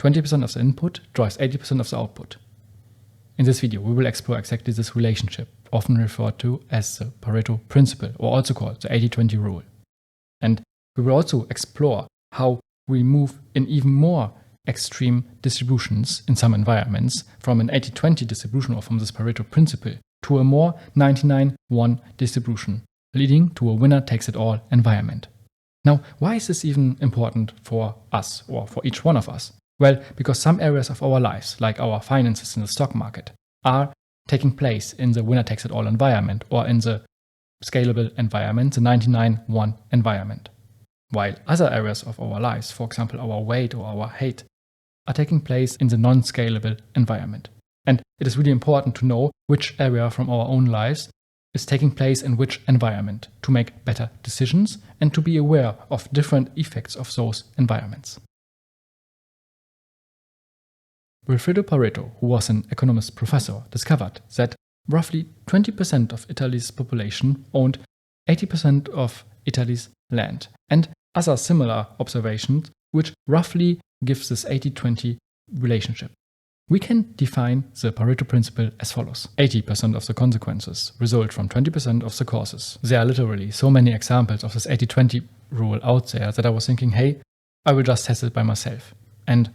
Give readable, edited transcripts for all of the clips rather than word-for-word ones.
20% of the input drives 80% of the output. In this video, we will explore exactly this relationship, often referred to as the Pareto Principle, or also called the 80-20 rule. And we will also explore how we move in even more extreme distributions in some environments from an 80-20 distribution or from this Pareto Principle to a more 99-1 distribution, leading to a winner-takes-it-all environment. Now, why is this even important for us or for each one of us? Well, because some areas of our lives, like our finances in the stock market, are taking place in the winner-takes-it-all environment or in the scalable environment, the 99-1 environment. While other areas of our lives, for example our weight or our height, are taking place in the non-scalable environment. And it is really important to know which area from our own lives is taking place in which environment to make better decisions and to be aware of different effects of those environments. Wilfredo Pareto, who was an economist professor, discovered that roughly 20% of Italy's population owned 80% of Italy's land, and other similar observations which roughly gives this 80-20 relationship. We can define the Pareto Principle as follows. 80% of the consequences result from 20% of the causes. There are literally so many examples of this 80-20 rule out there that I was thinking, hey, I will just test it by myself. And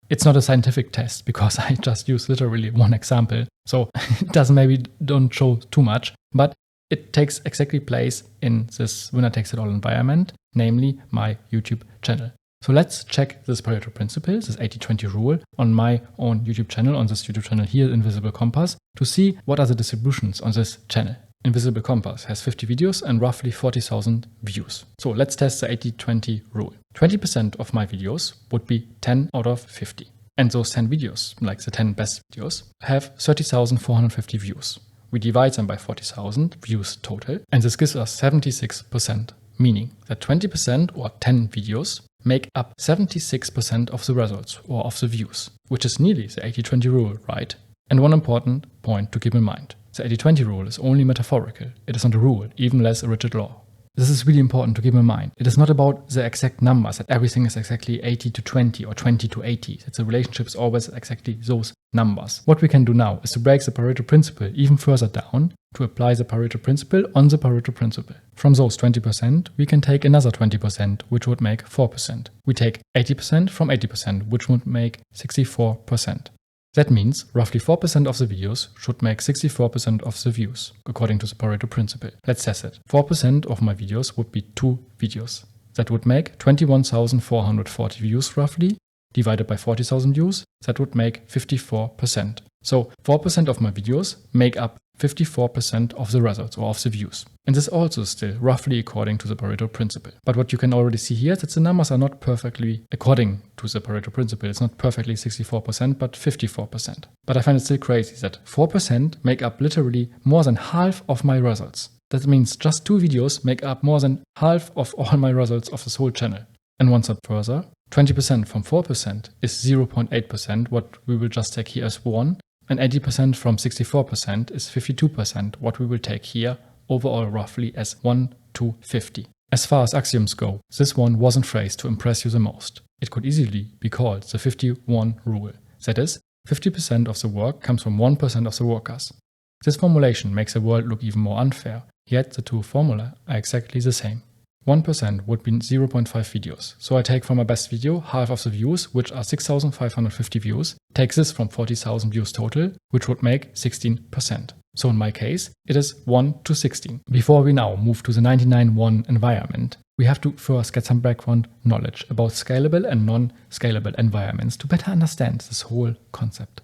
it's not a scientific test because I just use literally one example. So it don't show too much, but it takes exactly place in this winner-takes-it-all environment, namely my YouTube channel. So let's check this Pareto Principle, this 80-20 rule, on my own YouTube channel, on this YouTube channel here, Invisible Compass, to see what are the distributions on this channel. Invisible Compass has 50 videos and roughly 40,000 views. So let's test the 80-20 rule. 20% of my videos would be 10 out of 50. And those 10 videos, like the 10 best videos, have 30,450 views. We divide them by 40,000 views total, and this gives us 76%, meaning that 20% or 10 videos make up 76% of the results or of the views, which is nearly the 80-20 rule, right? And one important point to keep in mind. The 80-20 rule is only metaphorical. It is not a rule, even less a rigid law. This is really important to keep in mind. It is not about the exact numbers, that everything is exactly 80-20 or 20-80, that the relationship is always exactly those numbers. What we can do now is to break the Pareto Principle even further down to apply the Pareto Principle on the Pareto Principle. From those 20%, we can take another 20%, which would make 4%. We take 80% from 80%, which would make 64%. That means roughly 4% of the videos should make 64% of the views, according to the Pareto Principle. Let's test it. 4% of my videos would be 2 videos. That would make 21,440 views roughly, divided by 40,000 views. That would make 54%. So 4% of my videos make up 54% of the results or of the views. And this also is still roughly according to the Pareto Principle. But what you can already see here is that the numbers are not perfectly according to the Pareto Principle. It's not perfectly 64%, but 54%. But I find it still crazy that 4% make up literally more than half of my results. That means just 2 videos make up more than half of all my results of this whole channel. And one step further, 20% from 4% is 0.8%, what we will just take here as 1. And 80% from 64% is 52%, what we will take here overall roughly as 1 to 50. As far as axioms go, this one wasn't phrased to impress you the most. It could easily be called the 51 rule. That is, 50% of the work comes from 1% of the workers. This formulation makes the world look even more unfair, yet the two formulae are exactly the same. 1% would be 0.5 videos. So I take from my best video half of the views, which are 6,550 views, take this from 40,000 views total, which would make 16%. So in my case, it is 1 to 16. Before we now move to the 99-1 environment, we have to first get some background knowledge about scalable and non-scalable environments to better understand this whole concept.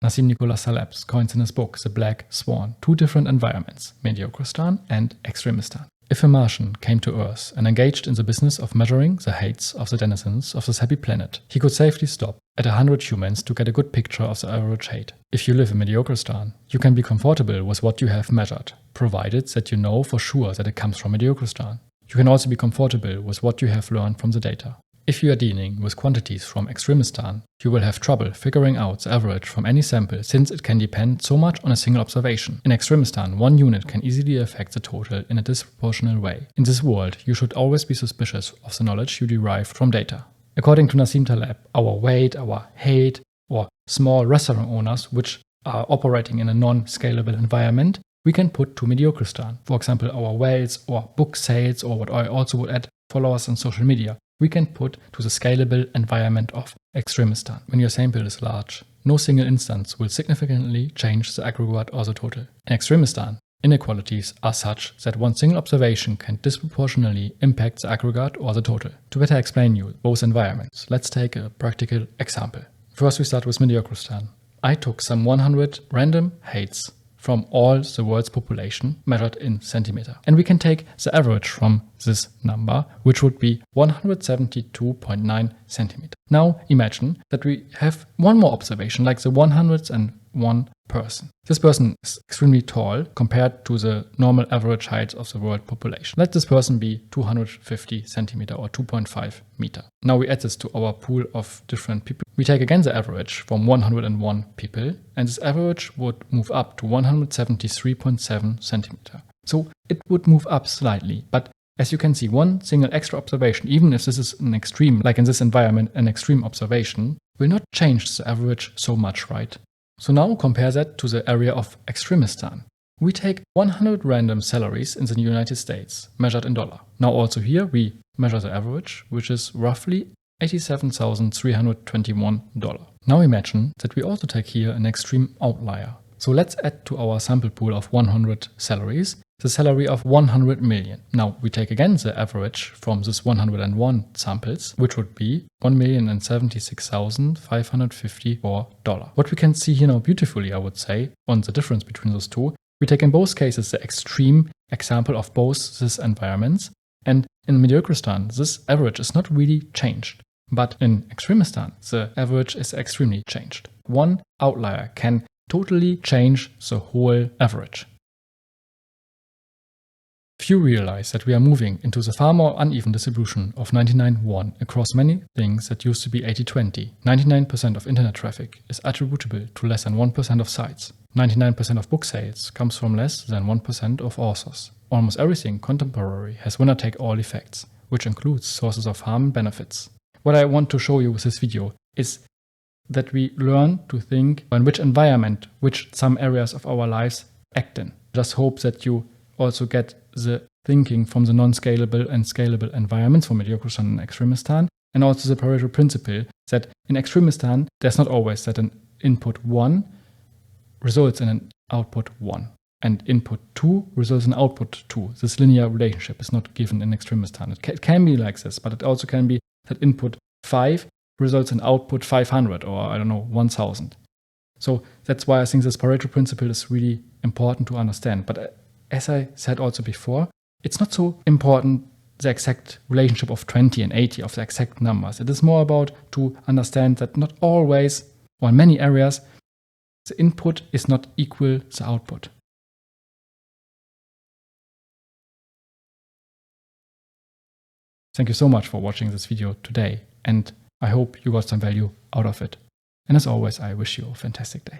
Nassim Taleb coins in his book, The Black Swan, 2 different environments, Mediocristan and Extremistan. If a Martian came to Earth and engaged in the business of measuring the heights of the denizens of this happy planet, he could safely stop at 100 humans to get a good picture of the average height. If you live in Mediocristan, you can be comfortable with what you have measured, provided that you know for sure that it comes from Mediocristan. You can also be comfortable with what you have learned from the data. If you are dealing with quantities from Extremistan, you will have trouble figuring out the average from any sample since it can depend so much on a single observation. In Extremistan, one unit can easily affect the total in a disproportional way. In this world, you should always be suspicious of the knowledge you derive from data. According to Nassim Taleb, our weight, our height, or small restaurant owners which are operating in a non-scalable environment, we can put to Mediocristan. For example, our wealth or book sales, or what I also would add, followers on social media, we can put to the scalable environment of Extremistan. When your sample is large, no single instance will significantly change the aggregate or the total. In Extremistan, inequalities are such that one single observation can disproportionately impact the aggregate or the total. To better explain you both environments, let's take a practical example. First, we start with Mediocristan. I took some 100 random heights from all the world's population measured in centimeter. And we can take the average from this number, which would be 172.9 centimeter. Now imagine that we have one more observation, like the 101 person. This person is extremely tall compared to the normal average height of the world population. Let this person be 250 centimeter or 2.5 meter. Now we add this to our pool of different people. We take again the average from 101 people, and this average would move up to 173.7 centimeter. So it would move up slightly, but as you can see, one single extra observation, even if this is an extreme, like in this environment, an extreme observation, will not change the average so much, right? So now compare that to the area of Extremistan. We take 100 random salaries in the United States, measured in dollar. Now also here we measure the average, which is roughly $87,321. Now imagine that we also take here an extreme outlier. So let's add to our sample pool of 100 salaries the salary of 100 million. Now we take again the average from this 101 samples, which would be $1,076,554. What we can see here now beautifully, I would say, on the difference between those two, we take in both cases the extreme example of both these environments, and in Mediocristan this average is not really changed. But in Extremistan the average is extremely changed. One outlier can totally change the whole average. Few realize that we are moving into the far more uneven distribution of 99-1 across many things that used to be 80-20. 99% of internet traffic is attributable to less than 1% of sites. 99% of book sales comes from less than 1% of authors. Almost everything contemporary has winner-take-all effects, which includes sources of harm and benefits. What I want to show you with this video is that we learn to think in which environment, which some areas of our lives act in. Just hope that you also get the thinking from the non-scalable and scalable environments for Mediocristan and Extremistan, and also the Pareto Principle that in Extremistan there's not always that an input 1 results in an output 1 and input 2 results in output 2. This linear relationship is not given in Extremistan. It can be like this, but it also can be that input 5 results in output 500 or I don't know 1000. So that's why I think this Pareto Principle is really important to understand. But as I said also before, it's not so important the exact relationship of 20 and 80 of the exact numbers. It is more about to understand that not always, or in many areas, the input is not equal the output. Thank you so much for watching this video today, and I hope you got some value out of it. And as always, I wish you a fantastic day.